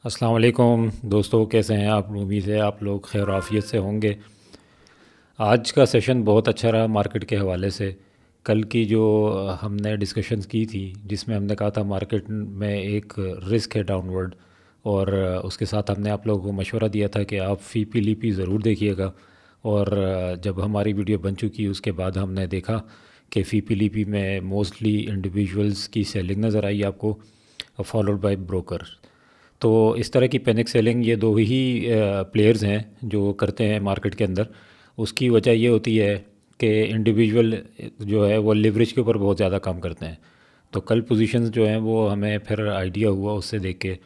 अस्सलाम वालेकुम दोस्तों, कैसे हैं आप? उम्मीद है आप लोग खैर आफियत से होंगे। आज का सेशन बहुत अच्छा रहा मार्केट के हवाले से। कल की जो हमने डिस्कशंस की थी, जिसमें हमने कहा था मार्केट में एक रिस्क है डाउनवर्ड, और उसके साथ हमने आप लोगों को मशवरा दिया था कि आप फ़ी पी ली पी ज़रूर देखिएगा। और जब हमारी वीडियो बन चुकी उसके बाद हमने देखा कि फ़ी पी ली पी में मोस्टली इंडिविजुअल्स की सेलिंग नज़र आई आपको, फॉलोड बाय ब्रोकर। तो इस तरह की पैनिक सेलिंग ये दो ही प्लेयर्स हैं जो करते हैं मार्केट के अंदर। उसकी वजह ये होती है कि इंडिविजुअल जो है वो लिवरेज के ऊपर बहुत ज़्यादा काम करते हैं। तो कल पोजीशंस जो हैं वो हमें फिर आइडिया हुआ उससे देख के,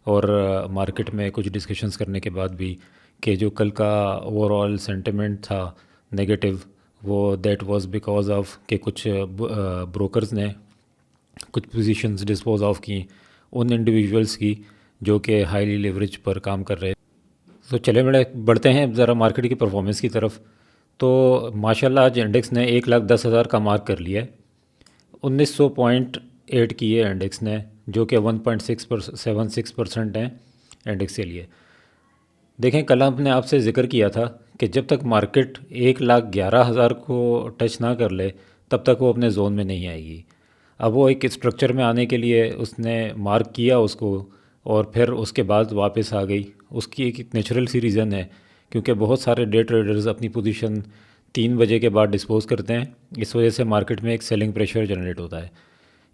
और मार्केट में कुछ डिस्कशंस करने के बाद भी, कि जो कल का ओवरऑल सेंटिमेंट था नेगेटिव, वो दैट वाज बिकॉज ऑफ कि कुछ ब्रोकर्स ने कुछ पोजीशंस डिस्पोज ऑफ की उन इंडिविजुअल्स की जो कि हाईली लेवरेज पर काम कर रहे। तो चले बड़े बढ़ते हैं ज़रा मार्केट की परफॉर्मेंस की तरफ। तो माशाल्लाह आज इंडेक्स ने 1,10,000 का मार्क कर लिया है। 1900.8 की है इंडेक्स ने, जो कि 1.76% है इंडेक्स के लिए। देखें, कल हमने आपसे ज़िक्र किया था कि जब तक मार्केट 1,11,000 को टच ना कर ले तब तक वो अपने जोन में नहीं आएगी। अब वो एक स्ट्रक्चर में आने के लिए उसने मार्क किया उसको, और फिर उसके बाद वापस आ गई। उसकी एक नेचुरल सी रीज़न है, क्योंकि बहुत सारे डे ट्रेडर्स अपनी पोजीशन 3 बजे के बाद डिस्पोज करते हैं। इस वजह से मार्केट में एक सेलिंग प्रेशर जनरेट होता है।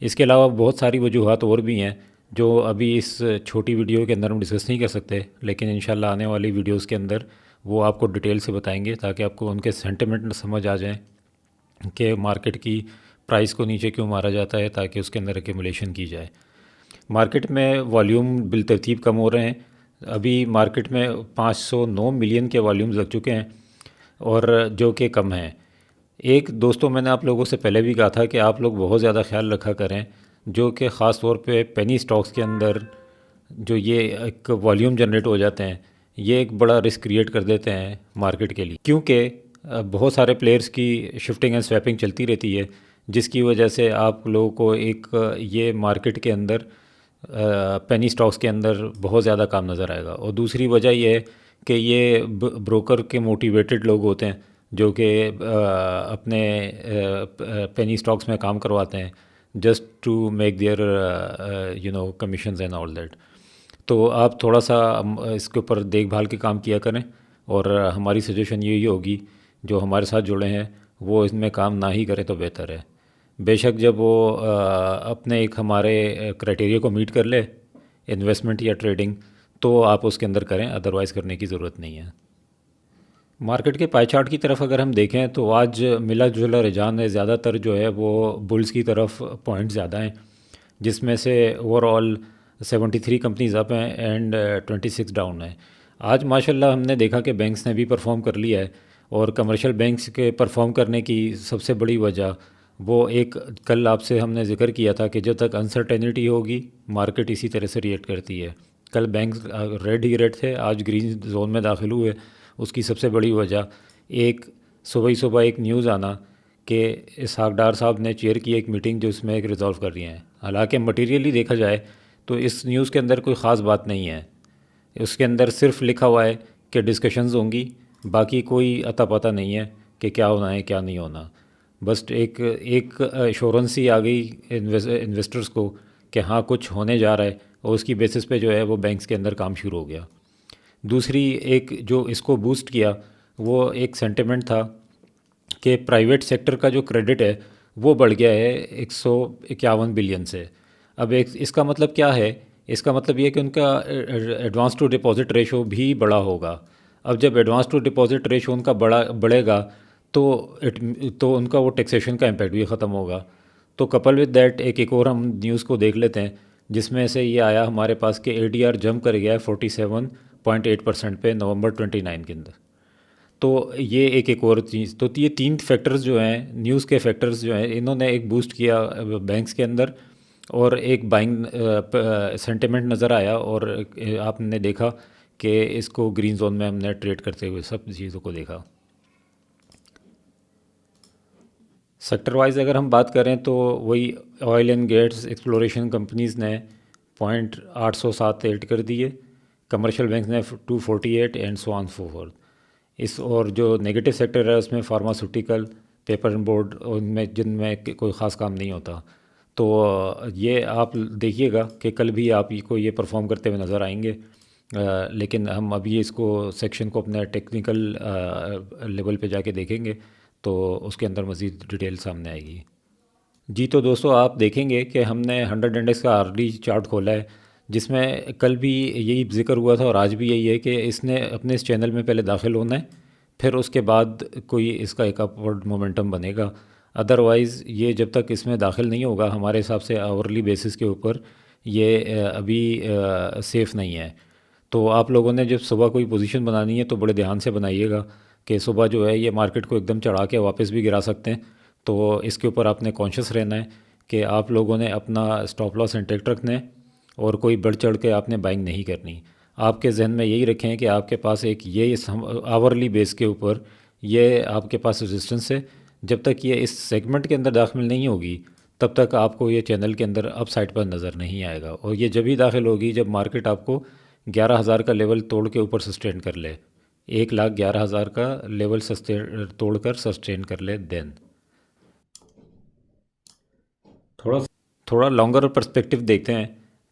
इसके अलावा बहुत सारी वजूहत और भी हैं जो अभी इस छोटी वीडियो के अंदर हम डिस्कस नहीं कर सकते, लेकिन इंशाल्लाह आने वाली वीडियोस के अंदर वो आपको डिटेल से बताएंगे, ताकि आपको उनके सेंटिमेंट समझ आ जाएं कि मार्केट की प्राइस को नीचे क्यों मारा जाता है, ताकि उसके अंदर एक्यूमुलेशन की जाए। मार्केट में वॉल्यूम बिलतरतीब कम हो रहे हैं। अभी मार्केट में 509 मिलियन के वॉल्यूम्स लग चुके हैं, और जो कि कम हैं। एक दोस्तों, मैंने आप लोगों से पहले भी कहा था कि आप लोग बहुत ज़्यादा ख्याल रखा करें, जो कि ख़ास तौर पे पेनी स्टॉक्स के अंदर जो ये एक वॉल्यूम जनरेट हो जाते हैं, ये एक बड़ा रिस्क क्रिएट कर देते हैं मार्केट के लिए, क्योंकि बहुत सारे प्लेयर्स की शिफ्टिंग एंड स्वैपिंग चलती रहती है, जिसकी वजह से आप लोगों को एक ये मार्केट के अंदर पेनी स्टॉक्स के अंदर बहुत ज़्यादा काम नज़र आएगा। और दूसरी वजह यह है कि ये ब्रोकर के मोटिवेटेड लोग होते हैं जो कि अपने पेनी स्टॉक्स में काम करवाते हैं, just to make their commissions and all that. तो आप थोड़ा सा इसके ऊपर देखभाल के काम किया करें, और हमारी सजेशन यही होगी, जो हमारे साथ जुड़े हैं वो इसमें काम ना ही करें तो बेहतर है। बेशक जब वो अपने एक हमारे क्राइटेरिया को मीट कर ले, इन्वेस्टमेंट या ट्रेडिंग, तो आप उसके अंदर करें, अदरवाइज़ करने की ज़रूरत नहीं है। मार्केट के पाई चार्ट की तरफ अगर हम देखें तो आज मिला जुला रुझान है, ज़्यादातर जो है वो बुल्स की तरफ पॉइंट ज़्यादा हैं, जिसमें से ओवरऑल 73 कंपनीज अप हैं एंड 26 डाउन है। आज माशाल्लाह हमने देखा कि बैंक्स ने भी परफॉर्म कर लिया है, और कमर्शियल बैंक्स के परफॉर्म करने की सबसे बड़ी वजह वो एक, कल आपसे हमने जिक्र किया था कि जब तक अनसर्टेनिटी होगी मार्केट इसी तरह से रिएक्ट करती है। कल बैंक रेड ही रेड थे, आज ग्रीन जोन में दाखिल हुए। उसकी सबसे बड़ी वजह एक, सुबह ही सुबह एक न्यूज़ आना कि इसहाक डार साहब ने चेयर की एक मीटिंग जो इसमें एक रिजॉल्व कर रही हैं। हालांकि मटीरियली देखा जाए तो इस न्यूज़ के अंदर कोई ख़ास बात नहीं है। उसके अंदर सिर्फ लिखा हुआ है कि डिस्कशंस होंगी, बाकी कोई अता पता नहीं है कि क्या होना है क्या नहीं होना। बस एक एक एश्योरेंस ही आ गई इन्वेस्टर्स को कि हाँ कुछ होने जा रहा है, और उसकी बेसिस पे जो है वो बैंक्स के अंदर काम शुरू हो गया। दूसरी एक जो इसको बूस्ट किया वो एक सेंटिमेंट था कि प्राइवेट सेक्टर का जो क्रेडिट है वो बढ़ गया है 151 बिलियन से। अब एक इसका मतलब क्या है? इसका मतलब ये है कि उनका एडवांस टू डिपॉजिट रेशो भी बड़ा होगा। अब जब एडवांस टू डिपॉजिट रेशो उनका बढ़ेगा तो तो उनका वो टैक्सेशन का इम्पैक्ट भी ख़त्म होगा। तो कपल विद दैट एक और हम न्यूज़ को देख लेते हैं, जिसमें से ये आया हमारे पास कि एडीआर जंप कर गया है 47.8% पे नवंबर 29 के अंदर। तो ये एक और चीज़, तो ये तीन फैक्टर्स जो हैं, न्यूज़ के फैक्टर्स जो हैं, इन्होंने एक बूस्ट किया बैंक्स के अंदर, और एक बाइंग सेंटिमेंट नज़र आया, और आपने देखा कि इसको ग्रीन जोन में हमने ट्रेड करते हुए सब चीज़ों को देखा। सेक्टर वाइज अगर हम बात करें तो वही oil and gas exploration companies ने 0.807 ऐड कर दिए, कमर्शियल बैंक ने 248 and so on so fourth. इस और जो नेगेटिव सेक्टर है उसमें फार्मास्यूटिकल, पेपर एंड बोर्ड, उनमें जिनमें कोई ख़ास काम नहीं होता। तो ये आप देखिएगा कि कल भी आप को ये परफॉर्म करते हुए नज़र आएंगे। लेकिन हम अभी इसको सेक्शन को अपने टेक्निकल लेवल पे जाके देखेंगे तो उसके अंदर मज़ीद डिटेल सामने आएगी। जी तो दोस्तों, आप देखेंगे कि हमने 100 इंडेक्स का आरडी चार्ट खोला है, जिसमें कल भी यही जिक्र हुआ था और आज भी यही है कि इसने अपने इस चैनल में पहले दाखिल होना है, फिर उसके बाद कोई इसका एक अपवर्ड मोमेंटम बनेगा। अदरवाइज़ ये जब तक इसमें दाखिल नहीं होगा, हमारे हिसाब से आवरली बेसिस के ऊपर ये अभी सेफ़ नहीं है। तो आप लोगों ने जब सुबह कोई पोजीशन बनानी है तो बड़े ध्यान से बनाइएगा कि सुबह जो है ये मार्केट को एकदम चढ़ा के वापस भी गिरा सकते हैं। तो इसके ऊपर आपने कॉन्शियस रहना है कि आप लोगों ने अपना स्टॉप लॉस इंटैक्ट रखना है और कोई बढ़ चढ़ के आपने बाइंग नहीं करनी। आपके जहन में यही रखें कि आपके पास एक ये आवरली बेस के ऊपर ये आपके पास रेजिस्टेंस है। जब तक ये इस सेगमेंट के अंदर दाखिल नहीं होगी तब तक आपको ये चैनल के अंदर अप साइड पर नज़र नहीं आएगा, और ये जब ही दाखिल होगी जब मार्केट आपको 11,000 का लेवल तोड़ के ऊपर सस्टेन कर ले, 1,11,000 का लेवल तोड़ कर सस्टेन कर ले। देन थोड़ा थोड़ा लॉन्गर पर्सपेक्टिव देखते हैं।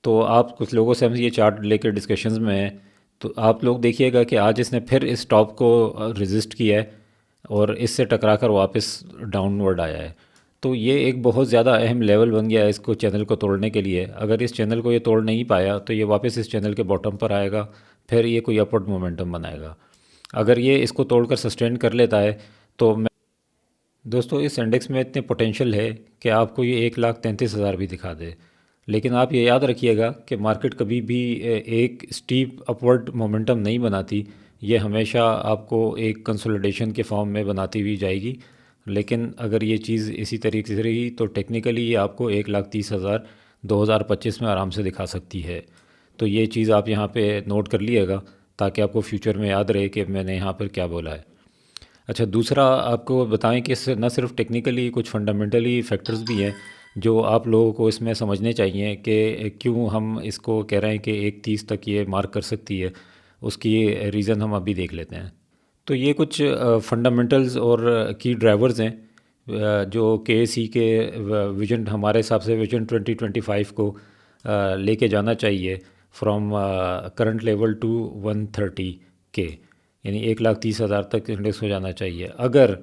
तो आप कुछ लोगों से हम ये चार्ट लेकर डिस्कशंस में हैं, तो आप लोग देखिएगा कि आज इसने फिर इस टॉप को रेजिस्ट किया है और इससे टकरा कर वापस डाउनवर्ड आया है। तो ये एक बहुत ज़्यादा अहम लेवल बन गया है इसको चैनल को तोड़ने के लिए। अगर इस चैनल को ये तोड़ नहीं पाया तो ये वापस इस चैनल के बॉटम पर आएगा, फिर ये कोई अपवर्ड मोमेंटम बनाएगा। अगर ये इसको तोड़कर सस्टेन कर लेता है तो दोस्तों इस इंडेक्स में इतने पोटेंशियल है कि आपको ये 1,33,000 भी दिखा दे। लेकिन आप ये याद रखिएगा कि मार्केट कभी भी एक स्टीप अपवर्ड मोमेंटम नहीं बनाती, ये हमेशा आपको एक कंसोलिडेशन के फॉर्म में बनाती हुई जाएगी। लेकिन अगर ये चीज़ इसी तरीके से रही तो टेक्निकली ये आपको 1,30,000 2025 में आराम से दिखा सकती है। तो ये चीज़ आप यहाँ पे नोट कर लीजिएगा ताकि आपको फ्यूचर में याद रहे कि मैंने यहाँ पर क्या बोला है। अच्छा, दूसरा आपको बताएं कि न सिर्फ टेक्निकली कुछ फंडामेंटली फैक्टर्स भी हैं जो आप लोगों को इसमें समझने चाहिए कि क्यों हम इसको कह रहे हैं कि 1,30 तक ये मार्क कर सकती है। उसकी रीज़न हम अभी देख लेते हैं। तो ये कुछ फंडामेंटल्स और की ड्राइवर्स हैं जो के सी के विजन, हमारे हिसाब से विजन 2025 को लेके जाना चाहिए फ्रॉम करंट लेवल टू 130 के, यानी 1,30,000 तक इंडेक्स हो जाना चाहिए। अगर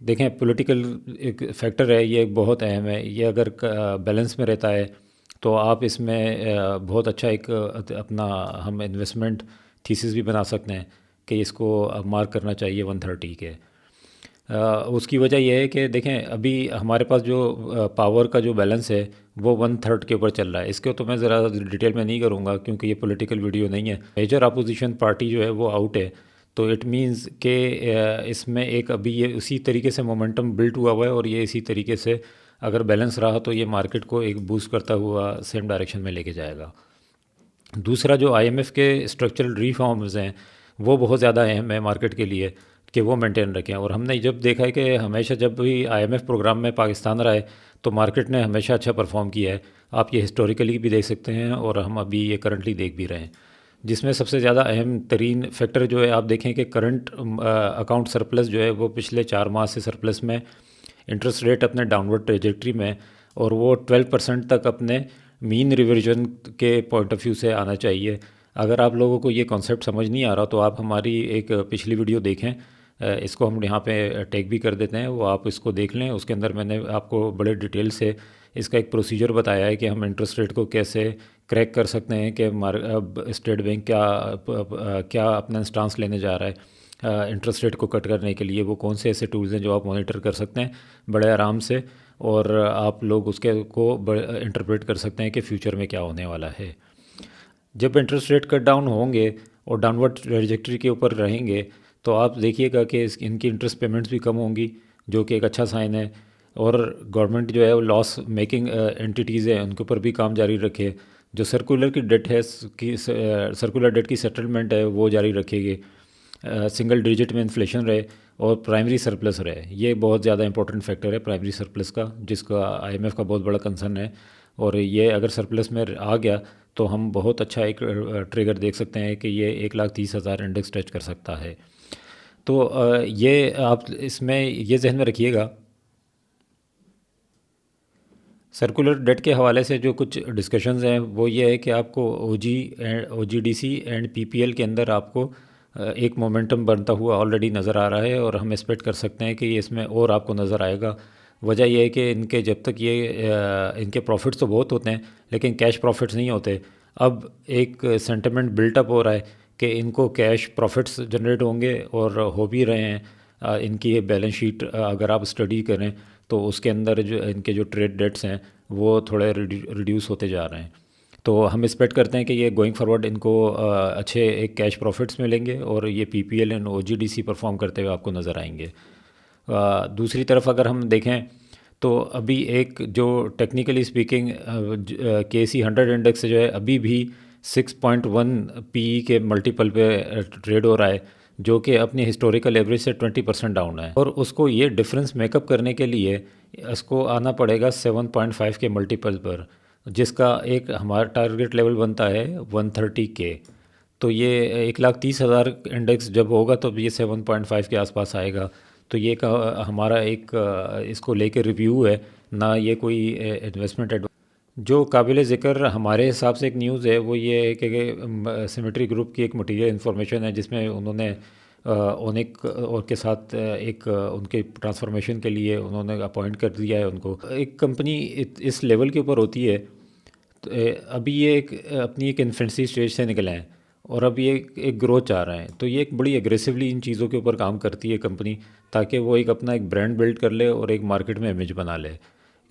देखें पॉलिटिकल एक फैक्टर है, ये एक बहुत अहम है। ये अगर बैलेंस में रहता है तो आप इसमें बहुत अच्छा एक अपना हम इन्वेस्टमेंट थीसिस भी बना सकते हैं कि इसको मार्क करना चाहिए 130 के। उसकी वजह यह है कि देखें अभी हमारे पास जो पावर का जो बैलेंस है वो 1/3 के ऊपर चल रहा है। इसके तो मैं ज़रा डिटेल में नहीं करूँगा क्योंकि ये पॉलिटिकल वीडियो नहीं है। मेजर अपोजिशन पार्टी जो है वो आउट है, तो इट मींस कि इसमें एक अभी ये उसी तरीके से मोमेंटम बिल्ड हुआ हुआ है और ये इसी तरीके से अगर बैलेंस रहा तो ये मार्केट को एक बूस्ट करता हुआ सेम डायरेक्शन में लेके जाएगा। दूसरा जो आईएमएफ के स्ट्रक्चरल रिफॉर्म्स हैं वो बहुत ज़्यादा अहम है मार्केट के लिए कि वो मेंटेन रखें। और हमने जब देखा है कि हमेशा जब भी आईएमएफ प्रोग्राम में पाकिस्तान रहा है तो मार्केट ने हमेशा अच्छा परफॉर्म किया है। आप ये हिस्टोरिकली भी देख सकते हैं और हम अभी ये करंटली देख भी रहे हैं, जिसमें सबसे ज़्यादा अहम तरीन फैक्टर जो है आप देखें कि करंट अकाउंट सरप्लस जो है वो पिछले 4 माह से सरप्लस में, इंटरेस्ट रेट अपने डाउनवर्ड ट्रेजेक्ट्री में, और वो 12% तक अपने मीन रिवर्जन के पॉइंट ऑफ व्यू से आना चाहिए। अगर आप लोगों को ये कॉन्सेप्ट समझ नहीं आ रहा तो आप हमारी एक पिछली वीडियो देखें, इसको हम यहाँ पे टैग भी कर देते हैं, वो आप इसको देख लें। उसके अंदर मैंने आपको बड़े डिटेल से इसका एक प्रोसीजर बताया है कि हम इंटरेस्ट रेट को कैसे क्रैक कर सकते हैं कि स्टेट बैंक क्या अपना स्टांस लेने जा रहा है इंटरेस्ट रेट को कट करने के लिए। वो कौन से ऐसे टूल्स हैं जो आप मॉनिटर कर सकते हैं बड़े आराम से, और आप लोग उसके को इंटरप्रेट कर सकते हैं कि फ्यूचर में क्या होने वाला है। जब इंटरेस्ट रेट कट डाउन होंगे और डाउनवर्ड ट्रैजेक्टरी के ऊपर रहेंगे तो आप देखिएगा कि इनकी इंटरेस्ट पेमेंट्स भी कम होंगी, जो कि एक अच्छा साइन है। और गवर्नमेंट जो है वो लॉस मेकिंग एंटिटीज़ हैं उनके ऊपर भी काम जारी रखे। जो सर्कुलर की डेट है सर्कुलर डेट की सेटलमेंट है वो जारी रखेगी। सिंगल डिजिट में इन्फ्लेशन रहे और प्राइमरी सरप्लस रहे। ये बहुत ज़्यादा इंपॉर्टेंट फैक्टर है प्राइमरी सरप्लस का, जिसका आईएमएफ का बहुत बड़ा कंसर्न है। और ये अगर सरप्लस में आ गया तो हम बहुत अच्छा एक ट्रिगर देख सकते हैं कि ये 1,30,000 इंडेक्स टच कर सकता है। तो ये आप इसमें ये जहन में रखिएगा। सर्कुलर डेट के हवाले से जो कुछ डिस्कशंस हैं वो ये है कि आपको OGDC एंड PPL के अंदर आपको एक मोमेंटम बनता हुआ ऑलरेडी नज़र आ रहा है, और हम एक्सपेक्ट कर सकते हैं कि इसमें और आपको नज़र आएगा। वजह यह है कि इनके जब तक ये इनके प्रॉफिट्स तो बहुत होते हैं लेकिन कैश प्रॉफिट्स नहीं होते। अब एक सेंटिमेंट बिल्टअप हो रहा है कि इनको कैश प्रॉफिट्स जनरेट होंगे और हो भी रहे हैं। इनकी बैलेंस शीट अगर आप स्टडी करें तो उसके अंदर जो इनके जो ट्रेड डेट्स हैं वो थोड़े रिड्यूस होते जा रहे हैं। तो हम एक्सपेक्ट करते हैं कि ये गोइंग फॉरवर्ड इनको अच्छे एक कैश प्रॉफिट्स मिलेंगे और ये PPL एंड OGDC परफॉर्म करते हुए आपको नज़र आएंगे। दूसरी तरफ अगर हम देखें तो अभी एक जो टेक्निकली स्पीकिंग KC 100 इंडेक्स जो है अभी भी 6.1 PE के मल्टीपल पे ट्रेड हो रहा है, जो कि अपनी हिस्टोरिकल एवरेज से 20% डाउन है। और उसको ये डिफरेंस मेकअप करने के लिए इसको आना पड़ेगा 7.5 के मल्टीपल पर, जिसका एक हमारा टारगेट लेवल बनता है 130 के। तो ये 1,30,000 इंडेक्स जब होगा तो ये 7.5 के आसपास आएगा। तो ये हमारा एक इसको लेके रिव्यू है ना, ये कोई इन्वेस्टमेंट जो काबिल ज़िक्र हमारे हिसाब से एक न्यूज़ है वो ये है कि सिमेट्री ग्रुप की एक मटेरियल इन्फॉर्मेशन है जिसमें उन्होंने ओनिक और के साथ एक उनके ट्रांसफॉर्मेशन के लिए उन्होंने अपॉइंट कर दिया है उनको। एक कंपनी इस लेवल के ऊपर होती है तो अभी ये एक अपनी एक इन्फेंसी स्टेज से निकले हैं और अब ये एक ग्रोथ चाह रहे हैं, तो ये एक बड़ी एग्रेसिवली इन चीज़ों के ऊपर काम करती है कंपनी, ताकि वो एक अपना एक ब्रांड बिल्ड कर ले और एक मार्केट में इमेज बना ले।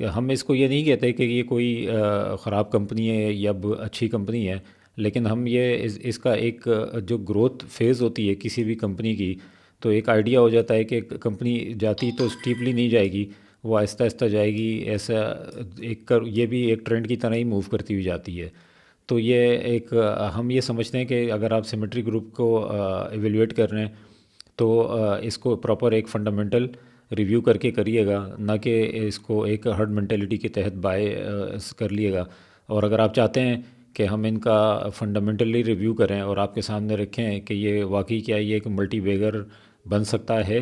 हम इसको ये नहीं कहते कि ये कोई ख़राब कंपनी है या अच्छी कंपनी है, लेकिन हम ये इसका एक जो ग्रोथ फेज़ होती है किसी भी कंपनी की, तो एक आइडिया हो जाता है कि कंपनी जाती तो स्टीपली नहीं जाएगी, वो आहिस्ता आहिस्ता जाएगी। ऐसा ये भी एक ट्रेंड की तरह ही मूव करती हुई जाती है। तो ये एक हम ये समझते हैं कि अगर आप सिमेट्री ग्रुप को एवेल्यूएट कर रहे हैं तो इसको प्रॉपर एक फंडामेंटल रिव्यू करके करिएगा, ना कि इसको एक हर्ड मेंटेलिटी के तहत बाय कर लिएगा। और अगर आप चाहते हैं कि हम इनका फंडामेंटली रिव्यू करें और आपके सामने रखें कि ये वाकई क्या ये एक मल्टी बैगर बन सकता है,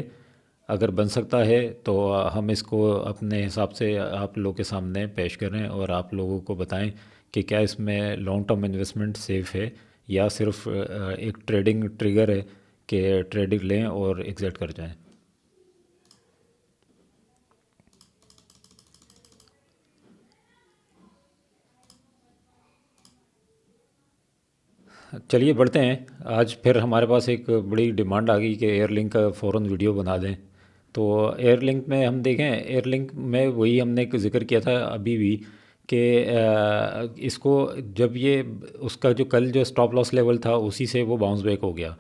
अगर बन सकता है तो हम इसको अपने हिसाब से आप लोगों के सामने पेश करें और आप लोगों को बताएं कि क्या इसमें लॉन्ग टर्म इन्वेस्टमेंट सेफ़ है या सिर्फ एक ट्रेडिंग ट्रिगर है कि ट्रेडिंग लें और एग्ज़िट कर जाएं। चलिए बढ़ते हैं। आज फिर हमारे पास एक बड़ी डिमांड आ गई कि एयरलिंक का फ़ौरन वीडियो बना दें। तो एयरलिंक में हम देखें, एयरलिंक में वही हमने एक ज़िक्र किया था अभी भी कि इसको जब ये उसका जो कल जो स्टॉप लॉस लेवल था उसी से वो बाउंस बैक हो गया।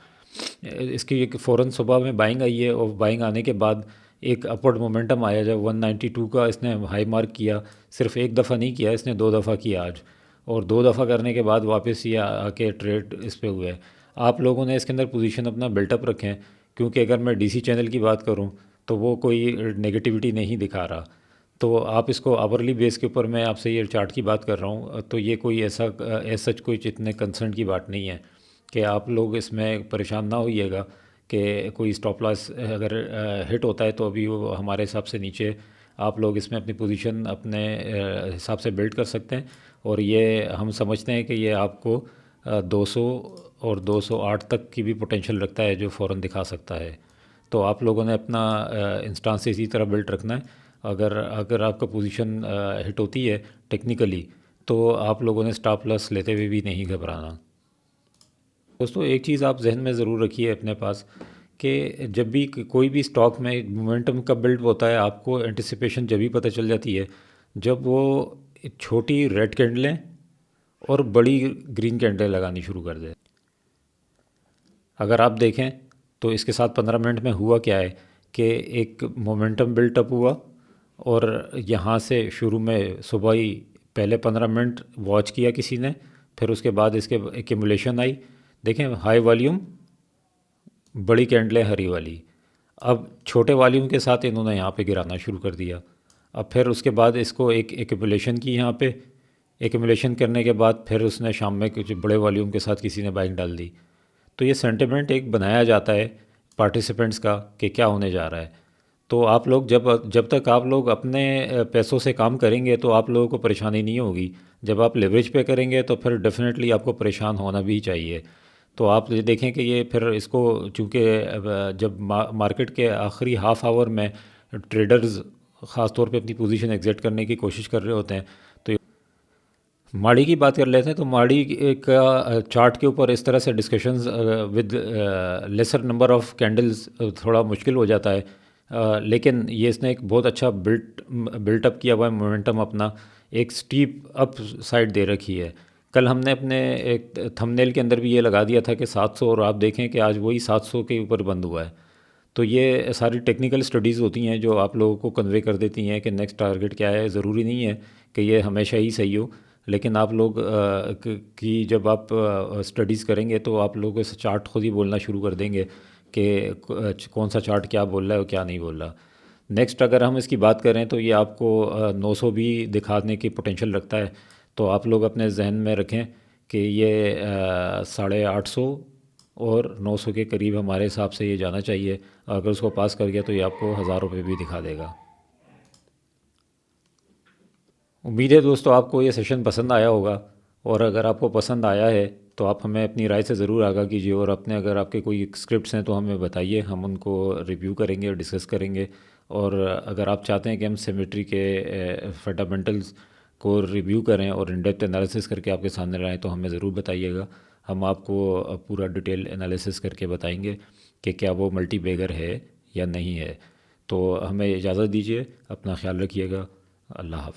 इसकी एक फ़ौरन सुबह में बाइंग आई है और बाइंग आने के बाद एक अपवर्ड मोमेंटम आया जब 192 का इसने हाई मार्क किया। सिर्फ एक दफ़ा नहीं किया, इसने दो दफ़ा किया आज, और दो दफ़ा करने के बाद वापस ये आके ट्रेड इस पे हुआ है। आप लोगों ने इसके अंदर पोजीशन अपना बिल्टअप रखें, क्योंकि अगर मैं DC चैनल की बात करूं तो वो कोई नेगेटिविटी नहीं दिखा रहा। तो आप इसको आवरली बेस के ऊपर मैं आपसे ये चार्ट की बात कर रहा हूँ, तो ये कोई ऐसा सच कोई इतने कंसर्न की बात नहीं है कि आप लोग इसमें परेशान ना होइएगा कि कोई स्टॉप लॉस अगर हिट होता है तो अभी वो हमारे हिसाब से नीचे आप लोग इसमें अपनी पोजीशन अपने हिसाब से बिल्ड कर सकते हैं। और ये हम समझते हैं कि ये आपको 200 और 208 तक की भी पोटेंशियल रखता है जो फ़ौरन दिखा सकता है। तो आप लोगों ने अपना इंस्टांस इसी तरह बिल्ड रखना है। अगर अगर आपका पोजीशन हिट होती है टेक्निकली तो आप लोगों ने स्टॉप लॉस लेते हुए भी नहीं घबराना। दोस्तों एक चीज़ आप जहन में ज़रूर रखिए अपने पास कि जब भी कोई भी स्टॉक में मोमेंटम कब बिल्ड होता है आपको एंटिसिपेशन जब भी पता चल जाती है जब वो छोटी रेड कैंडलें और बड़ी ग्रीन कैंडलें लगानी शुरू कर दे। अगर आप देखें तो इसके साथ 15 मिनट में हुआ क्या है कि एक मोमेंटम बिल्टअप हुआ और यहाँ से शुरू में सुबह ही पहले 15 मिनट वॉच किया किसी ने, फिर उसके बाद इसके एक्यूमुलेशन आई। देखें हाई वॉल्यूम बड़ी कैंडलें हरी वाली, अब छोटे वॉल्यूम के साथ इन्होंने यहाँ पे गिराना शुरू कर दिया। अब फिर उसके बाद इसको एक एक्यूमुलेशन की यहाँ पे, एक्यूमुलेशन करने के बाद फिर उसने शाम में कुछ बड़े वॉल्यूम के साथ किसी ने बाइक डाल दी। तो ये सेंटिमेंट एक बनाया जाता है पार्टिसिपेंट्स का कि क्या होने जा रहा है। तो आप लोग जब जब तक आप लोग अपने पैसों से काम करेंगे तो आप लोगों को परेशानी नहीं होगी। जब आप लेवरेज पे करेंगे तो फिर डेफिनेटली आपको परेशान होना भी चाहिए। तो आप ये देखें कि ये फिर इसको चूँकि जब मार्केट के आखिरी हाफ आवर में ट्रेडर्स ख़ास तौर पे अपनी पोजीशन एग्जिट करने की कोशिश कर रहे होते हैं। तो माड़ी की बात कर लेते हैं तो माड़ी का चार्ट के ऊपर इस तरह से discussions with laser number of candles थोड़ा मुश्किल हो जाता है। लेकिन ये इसने एक बहुत अच्छा बिल्टअप किया हुआ है मोमेंटम अपना, एक स्टीप अप साइड दे रखी है। कल हमने अपने एक थंबनेल के अंदर भी ये लगा दिया था कि 700, और आप देखें कि आज वही 700 के ऊपर बंद हुआ है। तो ये सारी टेक्निकल स्टडीज़ होती हैं जो आप लोगों को कन्वे कर देती हैं कि नेक्स्ट टारगेट क्या है। ज़रूरी नहीं है कि ये हमेशा ही सही हो, लेकिन आप लोग की जब आप स्टडीज़ करेंगे तो आप लोग इस चार्ट खुद ही बोलना शुरू कर देंगे कि कौन सा चार्ट क्या बोल रहा है और क्या नहीं बोल रहा। नेक्स्ट अगर हम इसकी बात करें तो ये आपको 900 भी दिखाने की पोटेंशियल रखता है। तो आप लोग अपने जहन में रखें कि ये 850 और 900 के करीब हमारे हिसाब से ये जाना चाहिए। अगर उसको पास कर गया तो ये आपको 1000 रुपये भी दिखा देगा। उम्मीद है दोस्तों आपको ये सेशन पसंद आया होगा, और अगर आपको पसंद आया है तो आप हमें अपनी राय से ज़रूर आगाह कीजिए, और अपने अगर आपके कोई स्क्रिप्ट्स हैं तो हमें बताइए, हम उनको रिव्यू करेंगे और डिस्कस करेंगे। और अगर आप चाहते हैं कि हम सिमेट्री के फंडामेंटल्स को रिव्यू करें और इन डेप्थ एनालिसिस करके आपके सामने लाएँ तो हमें ज़रूर बताइएगा। हम आपको पूरा डिटेल एनालिसिस करके बताएंगे कि क्या वो मल्टी बैगर है या नहीं है। तो हमें इजाज़त दीजिए, अपना ख्याल रखिएगा। अल्लाह हाफ़िज़।